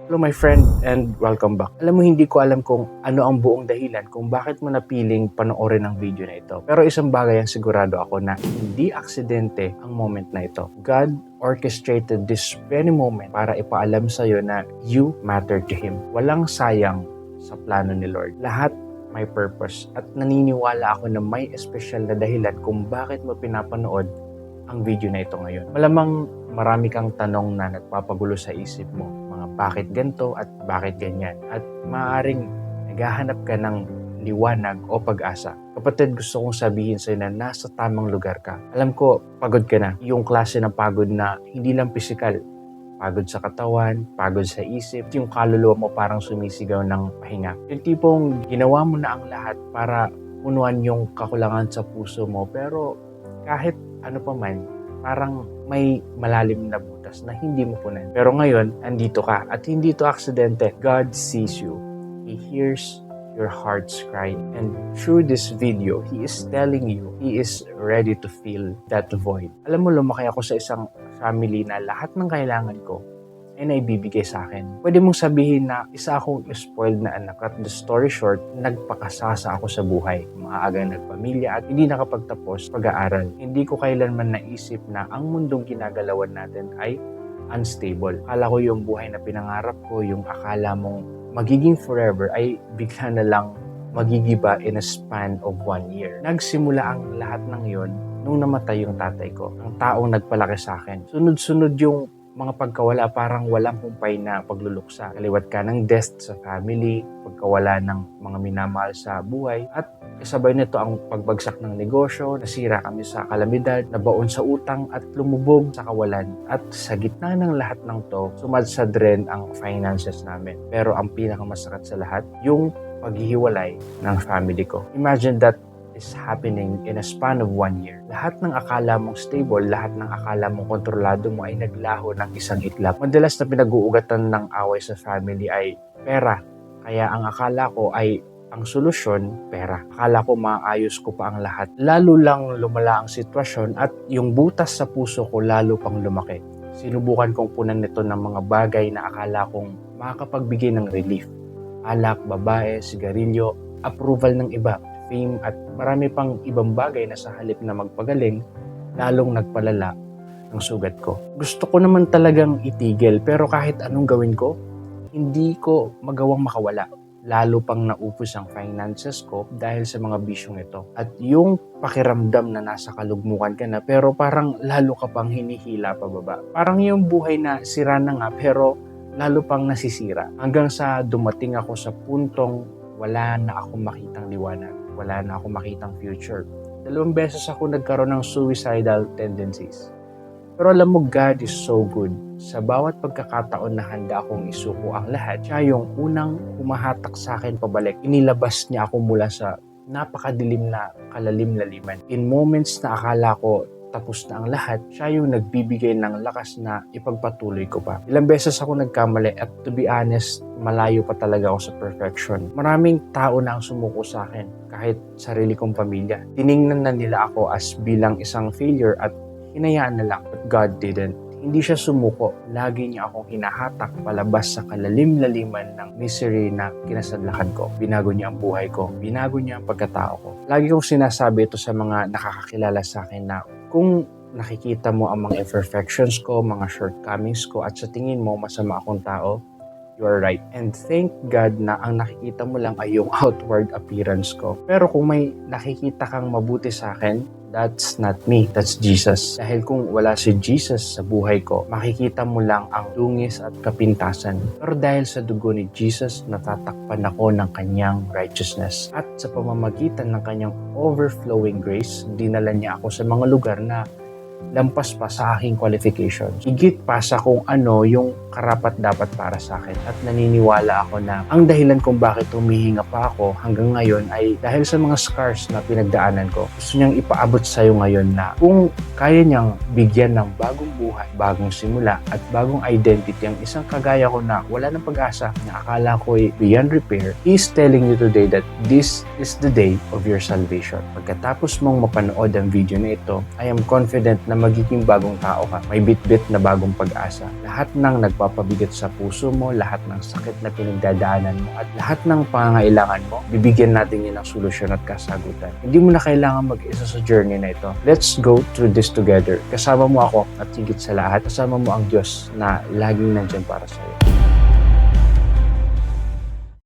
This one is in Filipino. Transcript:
Hello my friend and welcome back. Alam mo, hindi ko alam kung ano ang buong dahilan kung bakit mo napiling panoorin ang video na ito. Pero isang bagay ang sigurado ako na hindi aksidente ang moment na ito. God orchestrated this very moment para ipaalam sa iyo na you matter to Him. Walang sayang sa plano ni Lord. Lahat may purpose at naniniwala ako na may espesyal na dahilan kung bakit mo pinapanood ang video na ito ngayon. Malamang marami kang tanong na nagpapagulo sa isip mo. Mga bakit ganito at bakit ganyan. At maaaring naghahanap ka ng liwanag o pag-asa. Kapatid, gusto kong sabihin sa'yo na nasa tamang lugar ka. Alam ko, pagod ka na. Yung klase ng pagod na hindi lang pisikal. Pagod sa katawan, pagod sa isip. Yung kaluluwa mo parang sumisigaw ng pahinga. Yung tipong ginawa mo na ang lahat para punuan yung kakulangan sa puso mo. Pero kahit ano pa man, parang may malalim na butas na hindi mo punan. Pero ngayon, andito ka at hindi to aksidente. God sees you. He hears your heart's cry. And through this video, He is telling you, He is ready to fill that void. Alam mo, lumaki ako sa isang family na lahat ng kailangan ko ay naibibigay sa akin. Pwede mong sabihin na isa akong spoiled na anak at the story short, nagpakasasa ako sa buhay. Maagang nagpamilya at hindi nakapagtapos pag-aaral. Hindi ko kailanman naisip na ang mundong ginagalawan natin ay unstable. Akala ko yung buhay na pinangarap ko, yung akala mong magiging forever ay bigla na lang magigiba in a span of 1 year. Nagsimula ang lahat ng yon nung namatay yung tatay ko. Ang taong nagpalaki sa akin. Sunod-sunod yung mga pagkawala, parang walang humpay na pagluluksa. Kaliwat ka ng death sa family, pagkawala ng mga minamahal sa buhay, at kasabay nito ang pagbagsak ng negosyo, nasira kami sa kalamidad, nabaon sa utang at lumubog sa kawalan. At sa gitna ng lahat ng to, sumadsad rin ang finances namin. Pero ang pinakamasakit sa lahat, yung paghihiwalay ng family ko. Imagine that is happening in a span of 1 year. Lahat ng akala mong stable, lahat ng akala mong kontrolado mo ay naglaho ng isang itlap. Madalas na pinag-uugatan ng away sa family ay pera. Kaya ang akala ko ay ang solusyon, pera. Akala ko maayos ko pa ang lahat. Lalo lang lumala ang sitwasyon at yung butas sa puso ko lalo pang lumaki. Sinubukan kong punan nito ng mga bagay na akala kong makakapagbigay ng relief. Alak, babae, sigarilyo, approval ng iba, fame at marami pang ibang bagay na sa halip na magpagaling, lalong nagpalala ng sugat ko. Gusto ko naman talagang itigil pero kahit anong gawin ko, hindi ko magawang makawala. Lalo pang naupos ang finances ko dahil sa mga bisyong ito. At yung pakiramdam na nasa kalugmukan ka na pero parang lalo ka pang hinihila pababa. Parang yung buhay na sira na nga pero lalo pang nasisira. Hanggang sa dumating ako sa puntong wala na akong makitang liwanag. Wala na akong makitang future. 2 beses ako nagkaroon ng suicidal tendencies. Pero alam mo, God is so good. Sa bawat pagkakataon na handa akong isuko ang lahat, siya yung unang humahatak sa akin pabalik. Inilabas niya ako mula sa napakadilim na kalalim-laliman. In moments na akala ko tapos na ang lahat, siya yung nagbibigay ng lakas na ipagpatuloy ko pa. Ilang beses ako nagkamali at to be honest, malayo pa talaga ako sa perfection. Maraming tao na ang sumuko sa akin, kahit sarili kong pamilya. Tiningnan na nila ako as bilang isang failure at hinayaan na lang. But God didn't. Hindi siya sumuko. Lagi niya akong hinahatak palabas sa kalalim-laliman ng misery na kinasadlakan ko. Binago niya ang buhay ko. Binago niya ang pagkatao ko. Lagi kong sinasabi ito sa mga nakakakilala sa akin na kung nakikita mo ang mga imperfections ko, mga shortcomings ko, at sa tingin mo masama akong tao, you are right. And thank God na ang nakikita mo lang ay yung outward appearance ko. Pero kung may nakikita kang mabuti sa akin, that's not me, that's Jesus. Dahil kung wala si Jesus sa buhay ko, makikita mo lang ang dungis at kapintasan. Pero dahil sa dugo ni Jesus, natatakpan ako ng kanyang righteousness. At sa pamamagitan ng kanyang overflowing grace, dinala niya ako sa mga lugar na lampas pa sa aking qualifications. Higit pa sa kung ano yung karapat-dapat para sa akin. At naniniwala ako na ang dahilan kung bakit humihinga pa ako hanggang ngayon ay dahil sa mga scars na pinagdaanan ko. Gusto niyang ipaabot sa'yo ngayon na kung kaya niyang bigyan ng bagong buhay, bagong simula at bagong identity ang isang kagaya ko na wala ng pag-asa, na akala ko ay beyond repair, He's telling you today that this is the day of your salvation. Pagkatapos mong mapanood ang video na ito, I am confident na magiging bagong tao ka. May bit-bit na bagong pag-asa. Lahat ng nagpapabigat sa puso mo, lahat ng sakit na pinagdadaanan mo, at lahat ng pangangailangan mo, bibigyan natin yan ng solusyon at kasagutan. Hindi mo na kailangan mag-isa sa journey na ito. Let's go through this together. Kasama mo ako at higit sa lahat, kasama mo ang Diyos na laging nandyan para sa'yo.